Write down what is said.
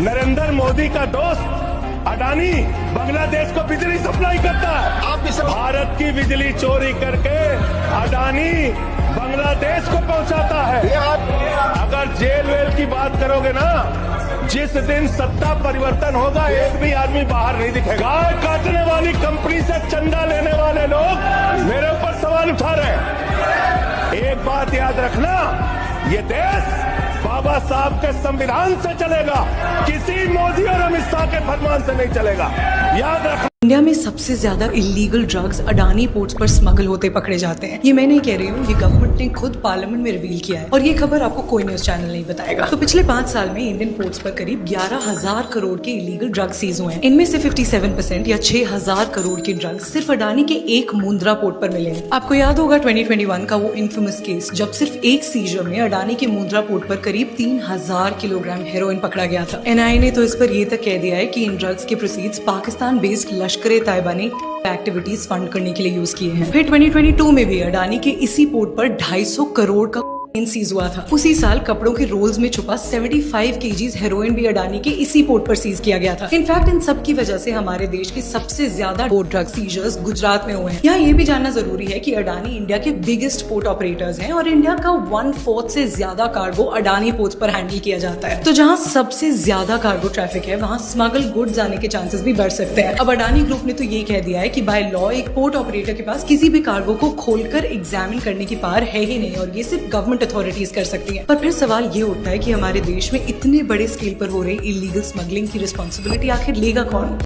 नरेंद्र मोदी का दोस्त अडानी बांग्लादेश को बिजली सप्लाई करता है। आप इसे भारत की बिजली चोरी करके अडानी बांग्लादेश को पहुंचाता है। अगर जेल वेल की बात करोगे ना, जिस दिन सत्ता परिवर्तन होगा एक भी आदमी बाहर नहीं दिखेगा। गाय काटने वाली कंपनी से चंदा लेने वाले लोग मेरे ऊपर सवाल उठा रहे हैं। एक बात याद रखना, ये देश बाबा साहब के संविधान से चलेगा, किसी मोदी और अमित शाह के फरमान से नहीं चलेगा। याद रखना। इंडिया में सबसे ज्यादा इलीगल ड्रग्स अडानी पोर्ट्स पर स्मगल होते पकड़े जाते हैं। ये मैं नहीं कह रही हूँ, ये गवर्नमेंट ने खुद पार्लियामेंट में रिवील किया है और ये खबर आपको कोई न्यूज चैनल नहीं बताएगा। तो पिछले 5 साल में इंडियन पोर्ट्स पर करीब 11,000 करोड़ के इलीगल ड्रग्स सीज हुए हैं। इनमें से 57% या 6,000 करोड़ के ड्रग्स सिर्फ अडानी के एक मुंद्रा पोर्ट पर मिले हैं। आपको याद होगा 2021 का वो इन्फेमस केस, जब सिर्फ एक सीजर में अडानी के मुंद्रा पोर्ट पर करीब 3,000 किलोग्राम हेरोइन पकड़ा गया था। एनआईए ने तो इस पर ये तक कह दिया है कि इन ड्रग्स के प्रोसीड्स पाकिस्तान बेस्ड लश्कर तैयबा ने एक्टिविटीज फंड करने के लिए यूज किए हैं। फिर 2022 में भी अडानी के इसी पोर्ट पर 250 करोड़ का सीज हुआ था। उसी साल कपड़ों के रोल्स में छुपा 75 केजीज हेरोइन भी अडानी के इसी पोर्ट पर सीज किया गया था। इनफैक्ट इन सब की वजह से हमारे देश के सबसे ज्यादा ड्रग सीजर्स गुजरात में हुए हैं। यहाँ ये भी जानना जरूरी है कि अडानी इंडिया के बिगेस्ट पोर्ट ऑपरेटर्स हैं और इंडिया का 1/4 से ज्यादा कार्गो अडानी पोर्ट पर हैंडल किया जाता है। तो जहाँ सबसे ज्यादा कार्गो ट्रैफिक है, वहाँ स्मगल गुड्स आने के चांसेस भी बढ़ सकते हैं। अब अडानी ग्रुप ने तो ये कह दिया है कि बाय लॉ एक पोर्ट ऑपरेटर के पास किसी भी कार्गो को खोलकर एग्जामिन करने की पावर है ही नहीं और ये सिर्फ गवर्नमेंट अथॉरिटीज कर सकती हैं। पर फिर सवाल ये उठता है कि हमारे देश में इतने बड़े स्केल पर हो रही इलीगल स्मगलिंग की रिस्पॉन्सिबिलिटी आखिर लेगा कौन?